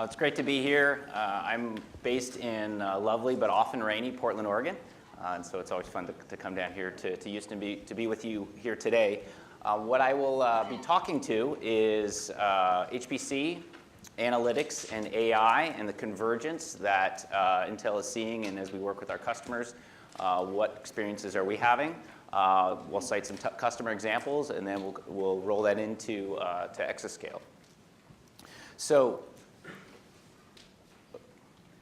It's great to be here. I'm based in lovely but often rainy Portland, Oregon. And so it's always fun to come down here to Houston to be with you here today. What I will be talking to is HPC, analytics, and AI, and the convergence that Intel is seeing, and as we work with our customers, what experiences are we having? We'll cite some customer examples, and then we'll roll that into to exascale.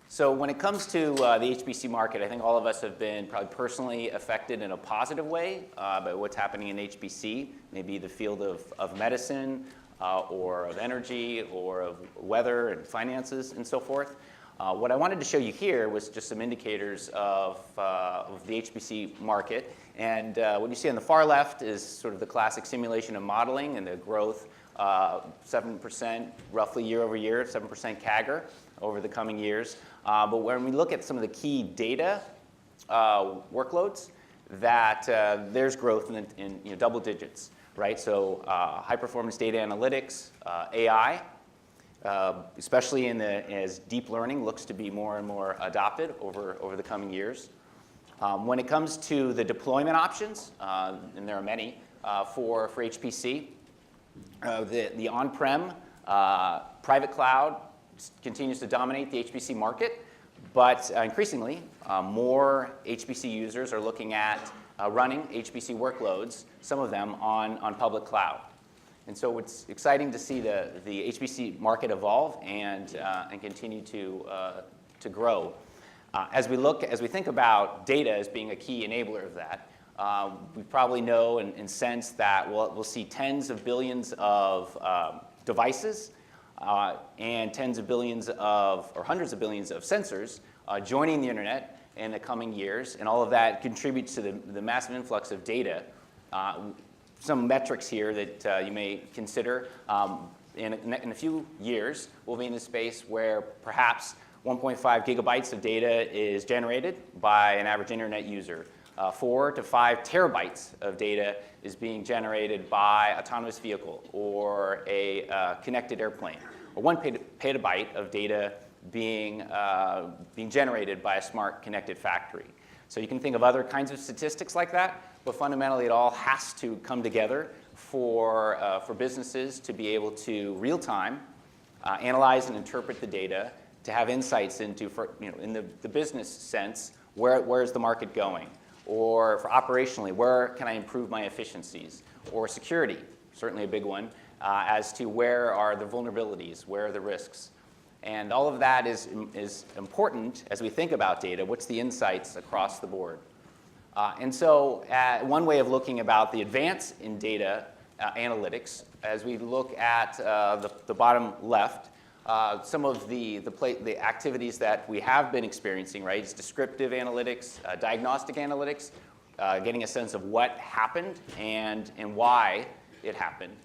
So when it comes to the HPC market, I think all of us have been probably personally affected in a positive way by what's happening in HPC, maybe the field of medicine or of energy or of weather and finances and so forth. What I wanted to show you here was just some indicators of the HPC market. And what you see on the far left is sort of the classic simulation and modeling and the growth, 7% roughly year over year, 7% CAGR over the coming years. But when we look at some of the key data workloads, that there's growth in double digits, right? So high performance data analytics, AI, especially as deep learning looks to be more and more adopted over the coming years. When it comes to the deployment options, and there are many for HPC, the on-prem private cloud continues to dominate the HPC market, but increasingly more HPC users are looking at running HPC workloads, some of them on public cloud. And so it's exciting to see the HPC market evolve and continue to grow. As we think about data as being a key enabler of that, we probably know and sense that we'll see tens of billions of devices and tens of billions or hundreds of billions of sensors joining the internet in the coming years, and all of that contributes to the massive influx of data. Some metrics here that you may consider. In a few years, we'll be in a space where perhaps 1.5 gigabytes of data is generated by an average internet user. 4 to 5 terabytes of data is being generated by an autonomous vehicle or a connected airplane, or 1 petabyte of data being generated by a smart connected factory. So you can think of other kinds of statistics like that, but fundamentally it all has to come together for businesses to be able to real-time analyze and interpret the data, to have insights into, in the business sense, where's the market going? Or for operationally, where can I improve my efficiencies? Or security, certainly a big one, as to where are the vulnerabilities, where are the risks? And all of that is important as we think about data. What's the insights across the board? And so one way of looking about the advance in data analytics, as we look at the bottom left, some of the activities that we have been experiencing, right, is descriptive analytics, diagnostic analytics, getting a sense of what happened and why it happened.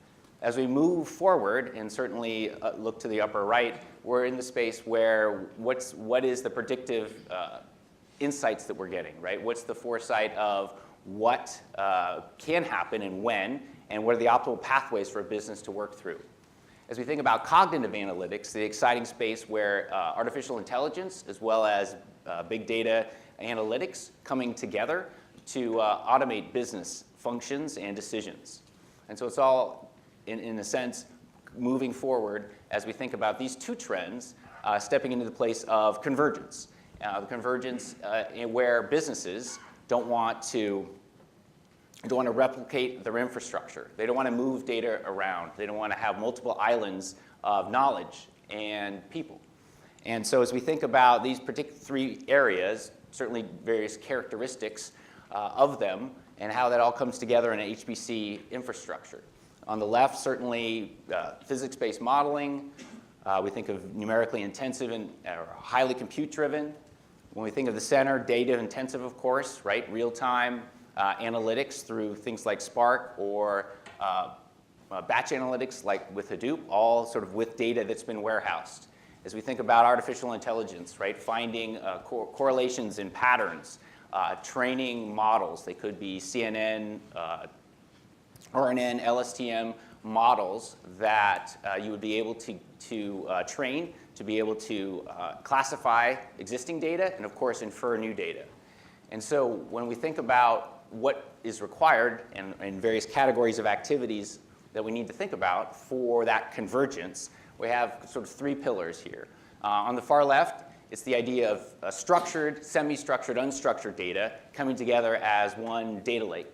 As we move forward, and certainly look to the upper right, we're in the space where what is the predictive insights that we're getting, right? What's the foresight of what can happen and when, and what are the optimal pathways for a business to work through? As we think about cognitive analytics, the exciting space where artificial intelligence as well as big data analytics coming together to automate business functions and decisions. And so it's all, in a sense, moving forward as we think about these two trends stepping into the place of convergence. The convergence where businesses don't want to replicate their infrastructure. They don't want to move data around. They don't want to have multiple islands of knowledge and people. And so as we think about these particular 3 areas, certainly various characteristics of them and how that all comes together in an HPC infrastructure. On the left, certainly physics-based modeling. We think of numerically intensive and highly compute-driven. When we think of the center, data-intensive, of course, right? Real-time analytics through things like Spark or batch analytics like with Hadoop, all sort of with data that's been warehoused. As we think about artificial intelligence, right? Finding correlations in patterns, training models. They could be CNN, RNN, LSTM models that you would be able to train to be able to classify existing data and, of course, infer new data. And so when we think about what is required and various categories of activities that we need to think about for that convergence, we have sort of three pillars here. On the far left, it's the idea of structured, semi-structured, unstructured data coming together as one data lake.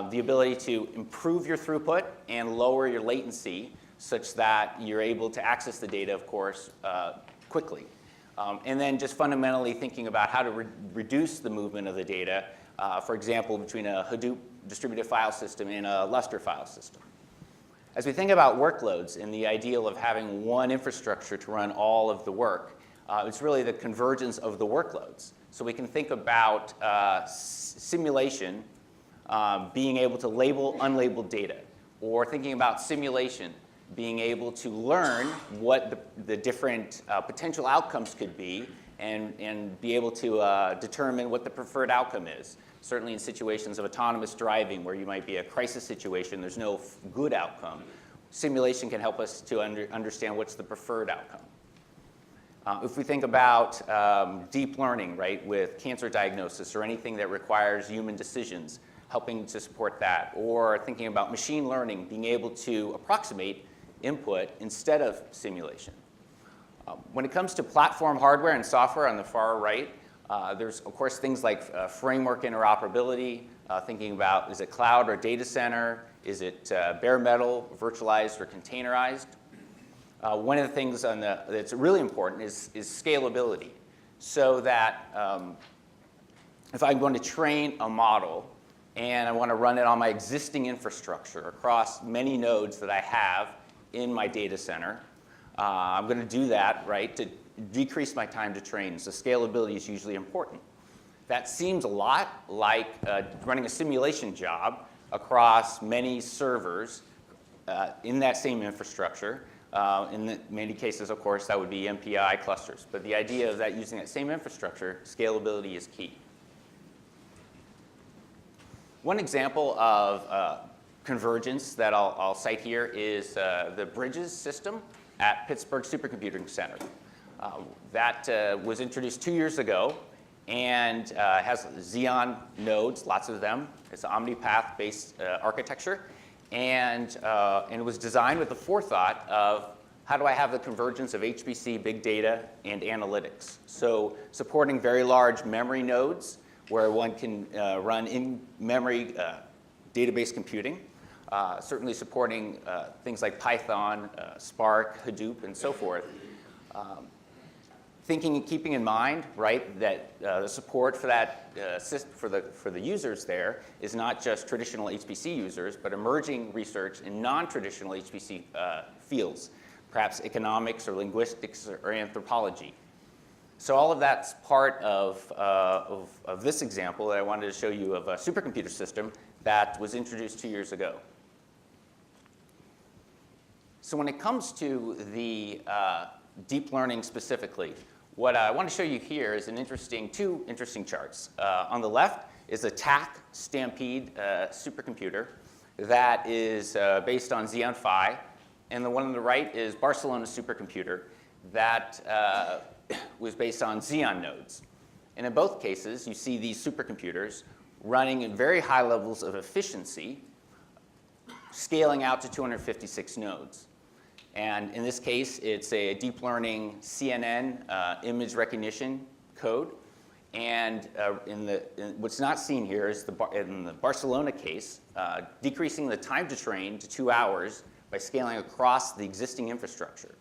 The ability to improve your throughput and lower your latency such that you're able to access the data, of course, quickly. And then just fundamentally thinking about how to reduce the movement of the data, for example, between a Hadoop distributed file system and a Lustre file system. As we think about workloads and the ideal of having one infrastructure to run all of the work, it's really the convergence of the workloads. So we can think about simulation being able to label unlabeled data, or thinking about simulation being able to learn what the different potential outcomes could be and be able to determine what the preferred outcome is. Certainly in situations of autonomous driving where you might be a crisis situation, there's no good outcome. Simulation can help us to understand what's the preferred outcome. If we think about deep learning, right, with cancer diagnosis or anything that requires human decisions, helping to support that. Or thinking about machine learning, being able to approximate input instead of simulation. When it comes to platform hardware and software on the far right, there's, of course, things like framework interoperability, thinking about is it cloud or data center, is it bare metal, virtualized or containerized. One of the things that's really important is scalability, so that if I'm going to train a model and I want to run it on my existing infrastructure across many nodes that I have in my data center, I'm going to do that, right, to decrease my time to train. So scalability is usually important. That seems a lot like running a simulation job across many servers in that same infrastructure. In many cases, of course, that would be MPI clusters. But the idea is that using that same infrastructure, scalability is key. One example of convergence that I'll cite here is the Bridges system at Pittsburgh Supercomputing Center. That was introduced 2 years ago and has Xeon nodes, lots of them. It's an OmniPath-based architecture. And it was designed with the forethought of how do I have the convergence of HPC, big data, and analytics. So supporting very large memory nodes where one can run in-memory database computing, certainly supporting things like Python, Spark, Hadoop, and so forth. Thinking and keeping in mind, right, that the support for that for the users there is not just traditional HPC users, but emerging research in non-traditional HPC fields, perhaps economics or linguistics or anthropology. So all of that's part of this example that I wanted to show you of a supercomputer system that was introduced 2 years ago. So when it comes to the deep learning specifically, what I want to show you here is two interesting charts. On the left is a TAC Stampede supercomputer that is based on Xeon Phi, and the one on the right is Barcelona supercomputer that was based on Xeon nodes. And in both cases, you see these supercomputers running at very high levels of efficiency, scaling out to 256 nodes. And in this case, it's a deep learning CNN image recognition code. And what's not seen here is in the Barcelona case, decreasing the time to train to 2 hours by scaling across the existing infrastructure.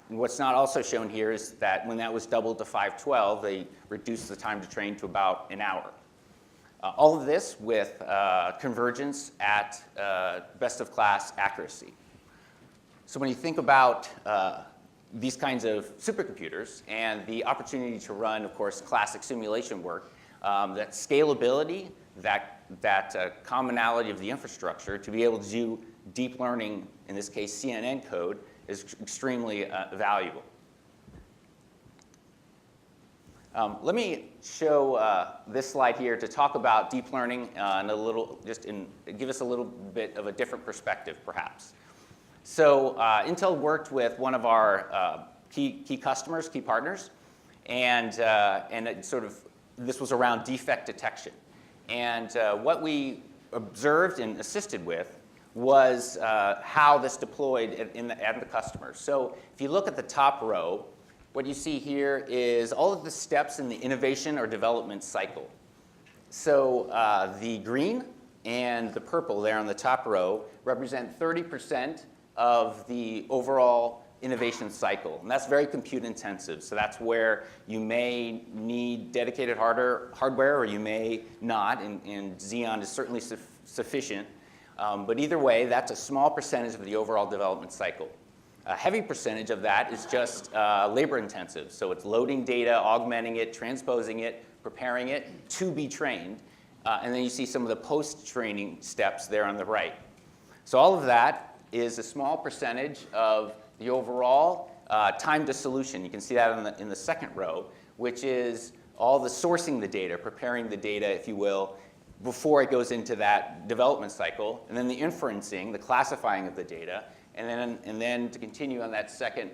What's not also shown here is that when that was doubled to 512, they reduced the time to train to about an hour. All of this with convergence at best-of-class accuracy. So when you think about these kinds of supercomputers and the opportunity to run, of course, classic simulation work, that scalability, that commonality of the infrastructure to be able to do deep learning, in this case CNN code, is extremely valuable. Let me show this slide here to talk about deep learning and give us a little bit of a different perspective, perhaps. So Intel worked with one of our key customers, key partners, and it sort of, this was around defect detection. And what we observed and assisted with was how this deployed at the customer. So if you look at the top row, what you see here is all of the steps in the innovation or development cycle. So the green and the purple there on the top row represent 30% of the overall innovation cycle. And that's very compute intensive. So that's where you may need dedicated hardware or you may not, and Xeon is certainly sufficient. But either way, that's a small percentage of the overall development cycle. A heavy percentage of that is just labor intensive. So it's loading data, augmenting it, transposing it, preparing it to be trained. And then you see some of the post-training steps there on the right. So all of that is a small percentage of the overall time to solution. You can see that in the second row, which is all the sourcing the data, preparing the data, if you will, before it goes into that development cycle, and then the inferencing, the classifying of the data, and then to continue on that second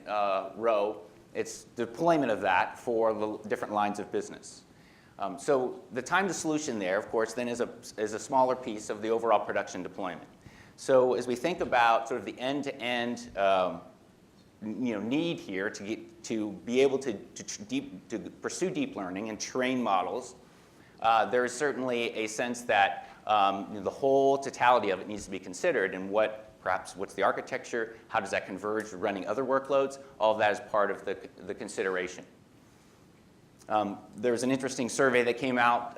row, it's deployment of that for the different lines of business. So the time to solution there, of course, then is a smaller piece of the overall production deployment. So as we think about sort of the end-to-end need here to be able to pursue deep learning and train models, there is certainly a sense that the whole totality of it needs to be considered, and what's the architecture, how does that converge with running other workloads, all of that is part of the consideration. There was an interesting survey that came out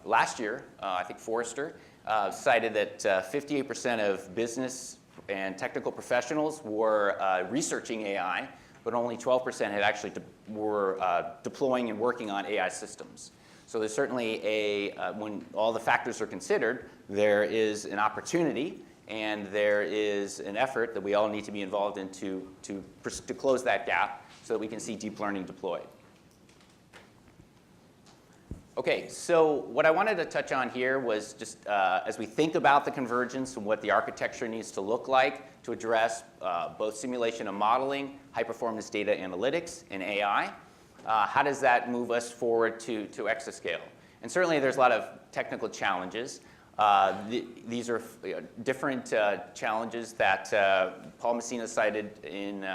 last year, I think Forrester, cited that 58% of business and technical professionals were researching AI, but only 12% had actually were deploying and working on AI systems. So there's certainly when all the factors are considered, there is an opportunity and there is an effort that we all need to be involved in to close that gap so that we can see deep learning deployed. Okay, so what I wanted to touch on here was just as we think about the convergence and what the architecture needs to look like to address both simulation and modeling, high-performance data analytics, and AI, how does that move us forward to exascale? And certainly there's a lot of technical challenges. These are different challenges that Paul Messina cited in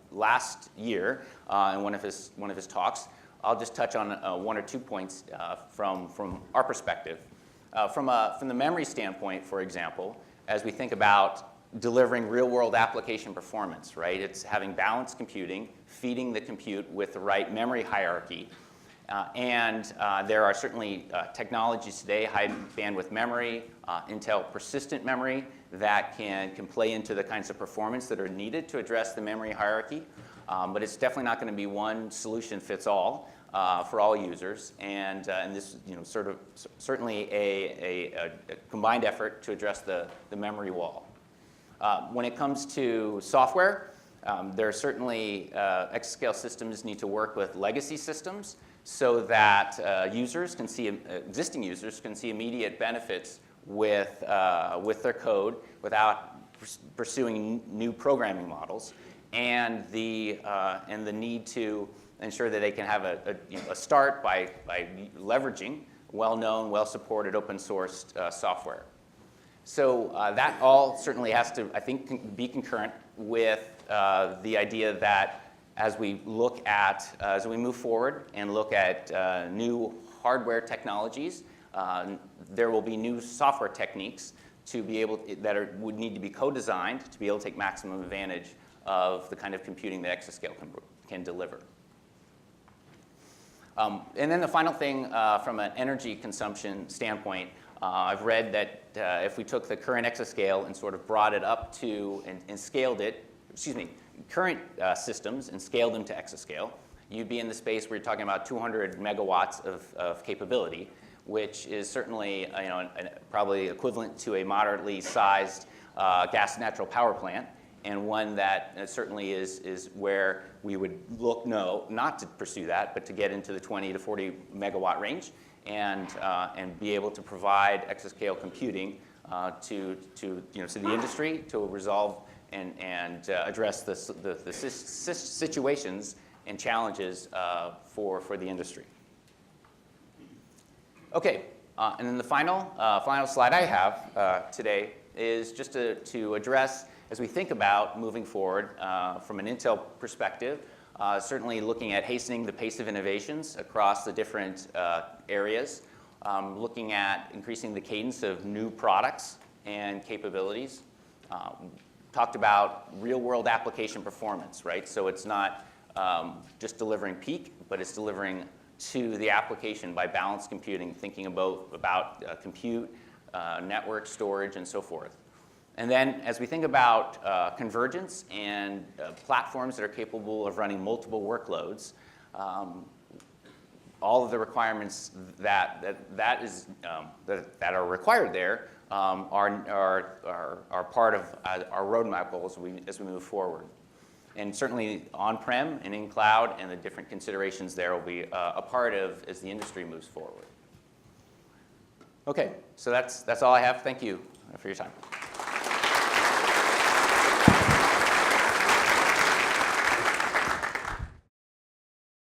last year in one of his talks. I'll just touch on one or 2 points from our perspective. From the memory standpoint, for example, as we think about delivering real-world application performance, right? It's having balanced computing, feeding the compute with the right memory hierarchy. And there are certainly technologies today, high bandwidth memory, Intel persistent memory, that can play into the kinds of performance that are needed to address the memory hierarchy. But it's definitely not going to be one solution fits all for all users. And this certainly a combined effort to address the memory wall. When it comes to software, there are certainly exascale systems need to work with legacy systems so that existing users can see immediate benefits with their code without pursuing new programming models, and the need to ensure that they can have a start by leveraging well-known, well-supported, open-sourced software. So that all certainly has to, I think, be concurrent with the idea that as we move forward and look at new hardware technologies, there will be new software techniques to be able would need to be co-designed to be able to take maximum advantage of the kind of computing that exascale can deliver. And then the final thing from an energy consumption standpoint, I've read that if we took the current exascale and sort of brought it up to and scaled it, current systems and scaled them to exascale, you'd be in the space where you're talking about 200 megawatts of capability, which is certainly probably equivalent to a moderately sized gas natural power plant, and one that certainly is where we would look not to pursue that, but to get into the 20 to 40 megawatt range and be able to provide exascale computing to the industry to resolve and address the situations and challenges for the industry. Okay, and then the final slide I have today is just to address, as we think about moving forward from an Intel perspective, certainly looking at hastening the pace of innovations across the different areas, looking at increasing the cadence of new products and capabilities. Talked about real-world application performance, right? So it's not just delivering peak, but it's delivering to the application by balanced computing, thinking about compute, network, storage, and so forth. And then as we think about convergence and platforms that are capable of running multiple workloads, all of the requirements that are required there are part of our roadmap goals as we move forward. And certainly on-prem and in cloud and the different considerations there will be a part of as the industry moves forward. Okay, so that's all I have. Thank you for your time.